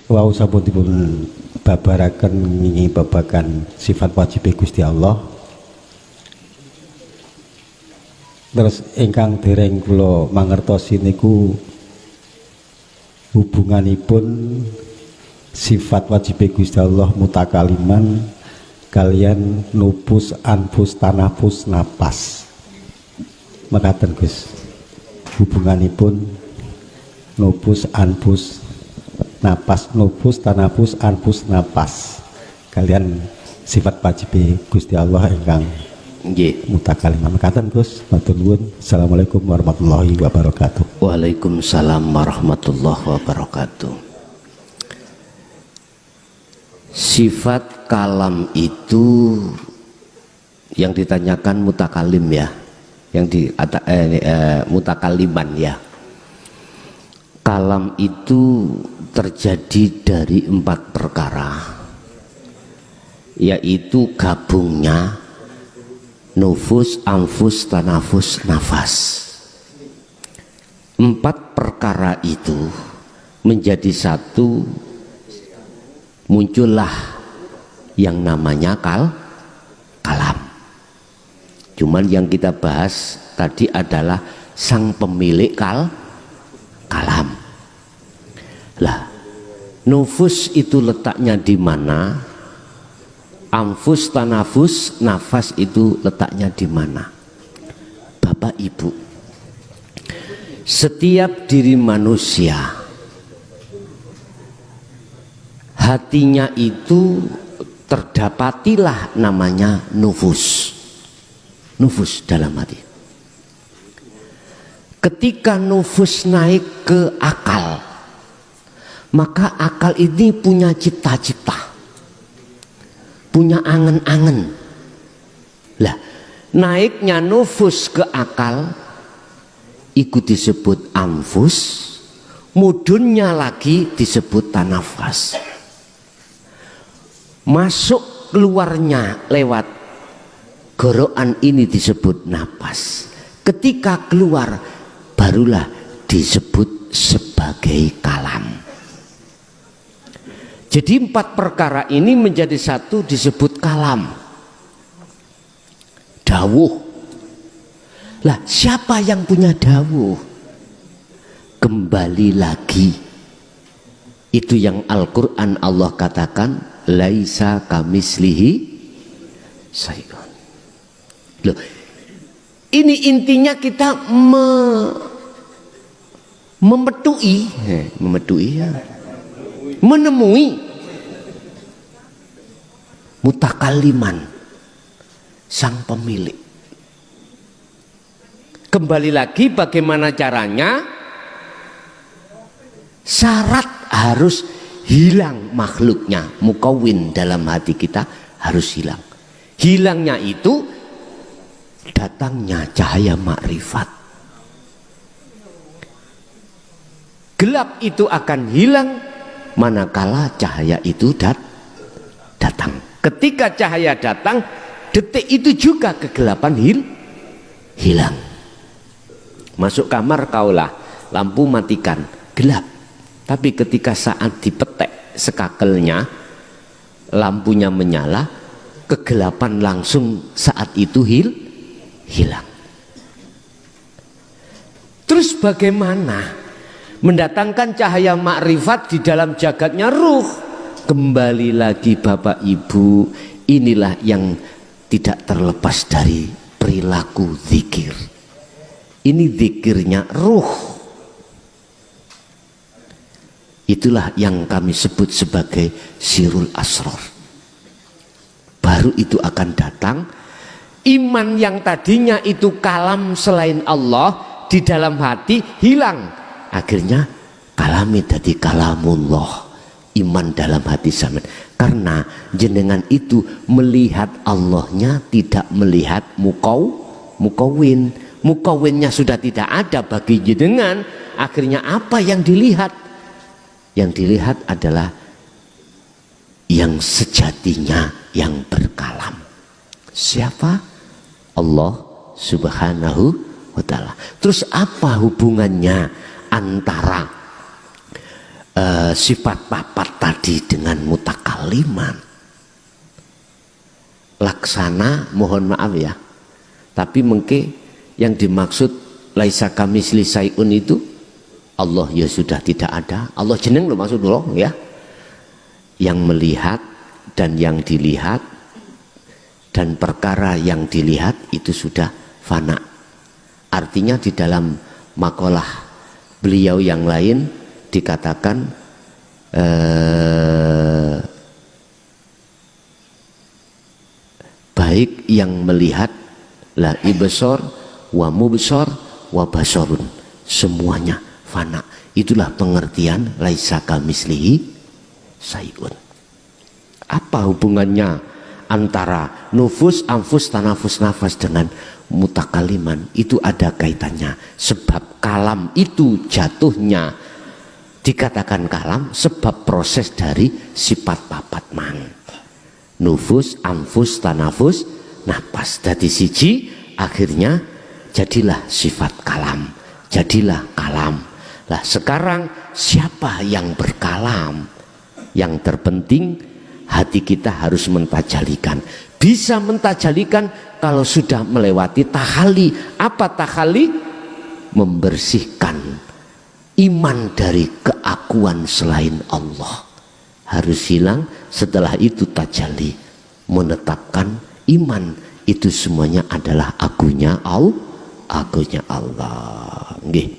Wau sampun dipun babaraken ngingi babagan sifat wajib Gusti Allah. Terus ingkang dereng kula mangertosi niku hubunganipun sifat wajib Gusti Allah mutakaliman kalian nufus, anfus, tanafus, napas. Mekaten Gus. Hubunganipun nufus, anfus, napas, nufus, tanafus, anfus, napas. Kalian sifat wajib Gusti Allah ingkang nggih mutakaliman. Mekaten Gus. Matur nuwun. Assalamualaikum warahmatullahi wabarakatuh. Waalaikumsalam warahmatullahi wabarakatuh. Sifat kalam itu yang ditanyakan mutakalim ya, yang di mutakaliman ya. Kalam itu terjadi dari 4 perkara, yaitu gabungnya nufus, anfus, tanafus, nafas. 4 perkara itu menjadi satu, muncullah yang namanya kalam. Cuman yang kita bahas tadi adalah sang pemilik kalam. Lah, nufus itu letaknya di mana? Anfus, tanafus, nafas itu letaknya di mana? Bapak Ibu, setiap diri manusia hatinya itu terdapatilah namanya nufus. Nufus dalam hati. Ketika nufus naik ke akal, maka akal ini punya cita-cita, punya angen-angen. Lah, naiknya nufus ke akal itu disebut anfus, mudunnya lagi disebut tanafas. Masuk keluarnya lewat gorokan ini disebut napas. Ketika keluar barulah disebut sebagai kalam. Jadi 4 perkara ini menjadi satu disebut kalam, dawuh. Lah, siapa yang punya dawuh? Kembali lagi, itu yang Al-Quran Allah katakan, laisa kamislihi syai'un. Loh, ini intinya kita menemui mutakaliman, sang pemilik. Kembali lagi bagaimana caranya? Syarat harus hilang makhluknya, mukawin dalam hati kita harus hilang. Hilangnya itu datangnya cahaya makrifat. Gelap itu akan hilang manakala cahaya itu datang. Ketika cahaya datang, detik itu juga kegelapan hilang. Masuk kamar kaulah, lampu matikan, gelap. Tapi ketika saat dipetek sekakelnya, lampunya menyala, kegelapan langsung saat itu hilang. Terus bagaimana mendatangkan cahaya makrifat di dalam jagatnya ruh? Kembali lagi Bapak Ibu, inilah yang tidak terlepas dari perilaku zikir. Ini zikirnya ruh. Itulah yang kami sebut sebagai sirul asror. Baru itu akan datang iman yang tadinya itu kalam selain Allah di dalam hati hilang. Akhirnya kalami jadi kalamullah, iman dalam hati sampean. Karena jenengan itu melihat Allahnya, tidak melihat mukawin. Mukawinnya sudah tidak ada bagi jenengan. Akhirnya apa yang dilihat? Yang dilihat adalah yang sejatinya yang berkalam. Siapa? Allah Subhanahu wa ta'ala. Terus apa hubungannya antara sifat papat tadi dengan mutakaliman. Laksana, mohon maaf ya, tapi mungkin yang dimaksud laisa kamisli syai'un itu Allah ya sudah tidak ada. Allah jeneng lo maksud Allah ya, yang melihat dan yang dilihat dan perkara yang dilihat itu sudah fana. Artinya di dalam makalah beliau yang lain dikatakan baik yang melihat la ibsor wa mubsor wa basarun, semuanya fana. Itulah pengertian laisa kamislihi syai'un. Apa hubungannya antara nufus, anfus, tanafus, nafas dengan mutakaliman? Itu ada kaitannya. Sebab kalam itu jatuhnya dikatakan kalam sebab proses dari sifat papat mang. Nufus, anfus, tanafus, nafas. Dari siji akhirnya jadilah sifat kalam, jadilah kalam. Lah sekarang siapa yang berkalam? Yang terpenting hati kita harus mentajalikan. Bisa mentajalikan kalau sudah melewati tahali. Apa tahali? Membersihkan iman dari keakuan selain Allah. Harus hilang, setelah itu tajalli, menetapkan iman itu semuanya adalah agunya Allah. Nggih.